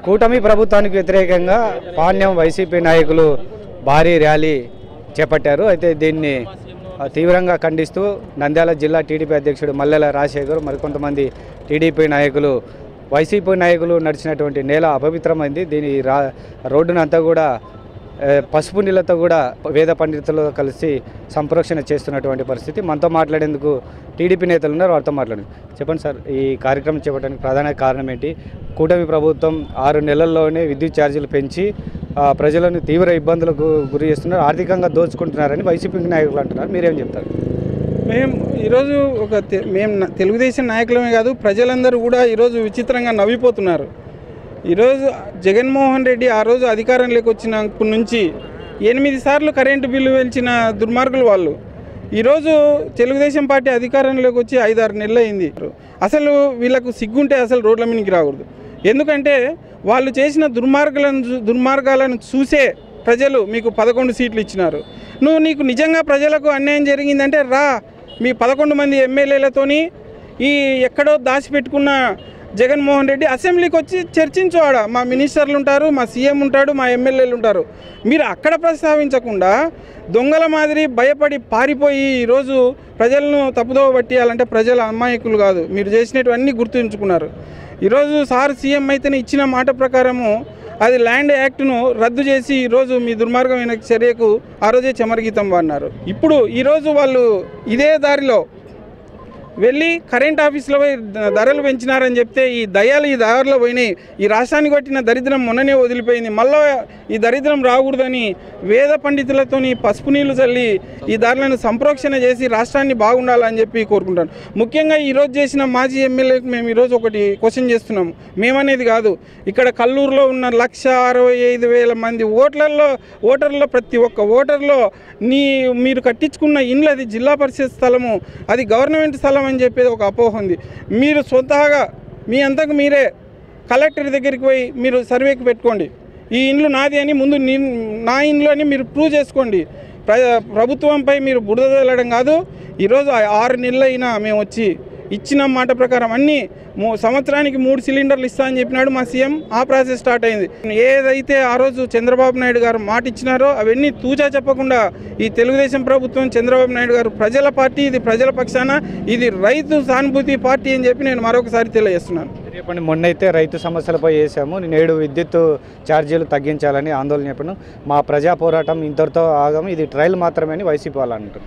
కూటమి ప్రభుత్వానికి వ్యతిరేకంగా పాణ్యం వైసీపీ నాయకులు భారీ ర్యాలీ చేపట్టారు. అయితే దీన్ని తీవ్రంగా ఖండిస్తూ నంద్యాల జిల్లా టీడీపీ అధ్యక్షుడు మల్లెల రాజశేఖర్ మరికొంతమంది టీడీపీ నాయకులు వైసీపీ నాయకులు నడిచినటువంటి నేల అపవిత్రమైంది. దీని రోడ్డునంతా కూడా పసుపు నీళ్ళతో కూడా వేద పండితులతో కలిసి సంప్రోక్షణ చేస్తున్నటువంటి పరిస్థితి. మనతో మాట్లాడేందుకు టీడీపీ నేతలు ఉన్నారు, వారితో మాట్లాడండి. చెప్పండి సార్, ఈ కార్యక్రమం చేపట్టడానికి ప్రధాన కారణం ఏంటి? కూటమి ప్రభుత్వం 6 నెలల్లోనే విద్యుత్ ఛార్జీలు పెంచి ప్రజలను తీవ్ర ఇబ్బందులకు గురి చేస్తున్నారు, ఆర్థికంగా దోచుకుంటున్నారని వైసీపీ నాయకులు అంటున్నారు. మీరేం చెప్తారు? మేము ఈరోజు మేము తెలుగుదేశం నాయకులమే కాదు, ప్రజలందరూ కూడా ఈరోజు విచిత్రంగా నవ్విపోతున్నారు. ఈరోజు జగన్మోహన్ రెడ్డి ఆ రోజు అధికారంలోకి వచ్చినప్పటి నుంచి 8 సార్లు కరెంటు బిల్లు పెంచిన దుర్మార్గులు వాళ్ళు. ఈరోజు తెలుగుదేశం పార్టీ అధికారంలోకి వచ్చి 5-6 నెలలు అయింది. అసలు వీళ్ళకు సిగ్గుంటే అసలు రోడ్ల మీదకి రాకూడదు. ఎందుకంటే వాళ్ళు చేసిన దుర్మార్గాలను చూసే ప్రజలు మీకు 11 సీట్లు ఇచ్చినారు. నీకు నిజంగా ప్రజలకు అన్యాయం జరిగిందంటే రా, మీ 11 మంది ఎమ్మెల్యేలతోని ఈ ఎక్కడో దాచిపెట్టుకున్న జగన్మోహన్ రెడ్డి అసెంబ్లీకి వచ్చి చర్చించువాడ. మా మినిస్టర్లు ఉంటారు, మా సీఎం ఉంటాడు, మా ఎమ్మెల్యేలు ఉంటారు. మీరు అక్కడ ప్రస్తావించకుండా దొంగల మాదిరి భయపడి పారిపోయి ఈరోజు ప్రజలను తప్పుదోవ పట్టియాలంటే ప్రజల అమాయకులు కాదు, మీరు చేసినటువన్నీ గుర్తుంచుకున్నారు. ఈరోజు సార్ సీఎం అయితేనే ఇచ్చిన మాట ప్రకారము అది ల్యాండ్ యాక్ట్ను రద్దు చేసి ఈరోజు మీ దుర్మార్గమైన చర్యకు ఆ రోజే చెమరగీతం వాడినారు. ఇప్పుడు ఈరోజు వాళ్ళు ఇదే దారిలో వెళ్ళి కరెంట్ ఆఫీస్లో పోయి ధరలు పెంచినారని చెప్తే ఈ దయాలు ఈ దారిలో పోయినాయి. ఈ రాష్ట్రానికి పట్టిన దరిద్రం మొన్ననే వదిలిపోయింది. మళ్ళీ ఈ దరిద్రం రాకూడదని వేద పండితులతోని పసుపు నీళ్లు చల్లి ఈ దారులను సంప్రోక్షణ చేసి రాష్ట్రాన్ని బాగుండాలని చెప్పి కోరుకుంటాను. ముఖ్యంగా ఈరోజు చేసిన మాజీ ఎమ్మెల్యేకి మేము ఈరోజు ఒకటి క్వశ్చన్ చేస్తున్నాము. మేమనేది కాదు, ఇక్కడ కల్లూరులో ఉన్న 1,65,000 మంది ఓటర్లో ప్రతి ఒక్క ఓటర్లో మీరు కట్టించుకున్న ఇండ్లు అది జిల్లా పరిషత్ స్థలము, అది గవర్నమెంట్ స్థలం అని చెప్పేది ఒక అపోహ ఉంది. మీరు స్వతహాగా మీ అంతకు మీరే కలెక్టర్ దగ్గరికి పోయి మీరు సర్వేకి పెట్టుకోండి, ఈ ఇండ్లు నాది అని ముందు నా ఇండ్లు అని మీరు ప్రూవ్ చేసుకోండి. ప్రభుత్వంపై మీరు బురద చల్లడం కాదు. ఈరోజు 6 నెలలు అయినా మేము వచ్చి ఇచ్చిన మాట ప్రకారం అన్నీ సంవత్సరానికి 3 సిలిండర్లు ఇస్తా అని చెప్పినాడు మా సీఎం. ఆ ప్రాసెస్ స్టార్ట్ అయింది. ఏదైతే ఆ రోజు చంద్రబాబు నాయుడు గారు మాట ఇచ్చినారో అవన్నీ తూచా చెప్పకుండా ఈ తెలుగుదేశం ప్రభుత్వం, చంద్రబాబు నాయుడు గారు ప్రజల పార్టీ, ఇది ప్రజల పక్షాన, ఇది రైతు సానుభూతి పార్టీ అని చెప్పి నేను మరొకసారి తెలియజేస్తున్నాను. చెప్పండి, మొన్నైతే రైతు సమస్యలపై వేసాము, నేడు విద్యుత్ ఛార్జీలు తగ్గించాలని ఆందోళన చెప్పాను. మా ప్రజా పోరాటం ఇంతటితో ఆగము, ఇది ట్రయల్ మాత్రమే అని వైసీపీ వాళ్ళు అంటారు.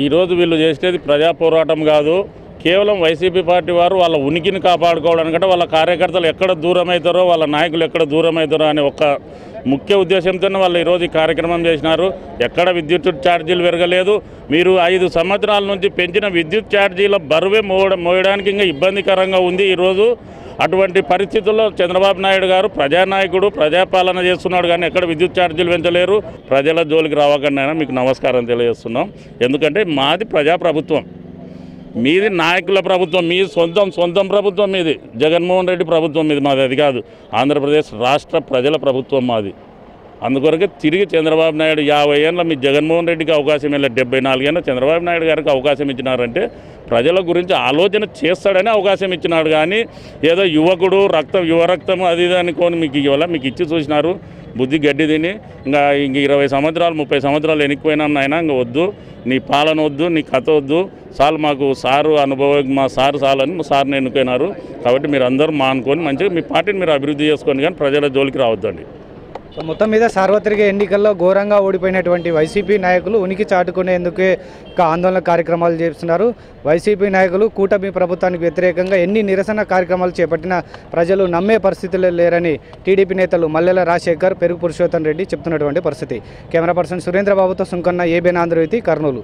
ఈరోజు వీళ్ళు చేసేది ప్రజా పోరాటం కాదు, కేవలం వైసీపీ పార్టీ వారు వాళ్ళ ఉనికిని కాపాడుకోవడానికంటే వాళ్ళ కార్యకర్తలు ఎక్కడ దూరం అవుతారో, వాళ్ళ నాయకులు ఎక్కడ దూరం అవుతారో అనే ఒక ముఖ్య ఉద్దేశంతోనే వాళ్ళు ఈరోజు ఈ కార్యక్రమం చేసినారు. ఎక్కడ విద్యుత్ ఛార్జీలు పెరగలేదు. మీరు 5 సంవత్సరాల నుంచి పెంచిన విద్యుత్ ఛార్జీల బరువే మోయడానికి ఇంకా ఇబ్బందికరంగా ఉంది ఈరోజు. అటువంటి పరిస్థితుల్లో చంద్రబాబు నాయుడు గారు ప్రజానాయకుడు, ప్రజాపాలన చేస్తున్నాడు, కానీ ఎక్కడ విద్యుత్ ఛార్జీలు పెంచలేరు. ప్రజల జోలికి రావకుండా మీకు నమస్కారం తెలియజేస్తున్నాం. ఎందుకంటే మాది ప్రజాప్రభుత్వం, మీది నాయకుల ప్రభుత్వం, మీ సొంతం ప్రభుత్వం మీది. జగన్మోహన్ రెడ్డి ప్రభుత్వం మీది, మాది అది కాదు. ఆంధ్రప్రదేశ్ రాష్ట్ర ప్రజల ప్రభుత్వం మాది. అందుకొరకే తిరిగి చంద్రబాబు నాయుడు 50 ఏళ్ళ మీ జగన్మోహన్ రెడ్డికి అవకాశం వెళ్ళి 74 ఏళ్ళ చంద్రబాబు నాయుడు గారికి అవకాశం ఇచ్చినారంటే ప్రజల గురించి ఆలోచన చేస్తాడని అవకాశం ఇచ్చినాడు. కానీ ఏదో యువకుడు యువరక్తం అది ఇది అనుకోని మీకు ఇవ్వాల, మీకు ఇచ్చి చూసినారు. బుద్ధి గడ్డి తిని ఇంక 20 సంవత్సరాలు 30 సంవత్సరాలు వెనక్కిపోయినాం నాయన, ఇంక వద్దు, నీ పాలన వద్దు, నీ కథ వద్దు, సార్ మాకు సారు అనుభవం, మా సారు సాలని సార్ని ఎన్నుకున్నారు. కాబట్టి మీరు అందరూ మానుకొని మంచిగా మీ పార్టీని మీరు అభివృద్ధి చేసుకొని కానీ ప్రజల జోలికి రావద్దండి. సో మొత్తం మీద సార్వత్రిక ఎన్నికల్లో ఘోరంగా ఓడిపోయినటువంటి వైసీపీ నాయకులు ఉనికి చాటుకునేందుకే ఆందోళన కార్యక్రమాలు చేస్తున్నారు. వైసీపీ నాయకులు కూటమి ప్రభుత్వానికి వ్యతిరేకంగా ఎన్ని నిరసన కార్యక్రమాలు చేపట్టినా ప్రజలు నమ్మే పరిస్థితుల్లో లేరని టీడీపీ నేతలు మల్లెల రాజశేఖర్, పెరుగు పురుషోత్తమ్ రెడ్డి చెప్తున్నటువంటి పరిస్థితి. Camera person సురేంద్రబాబుతో Sunkanna, ABN Andhra Jyothi, Kurnool.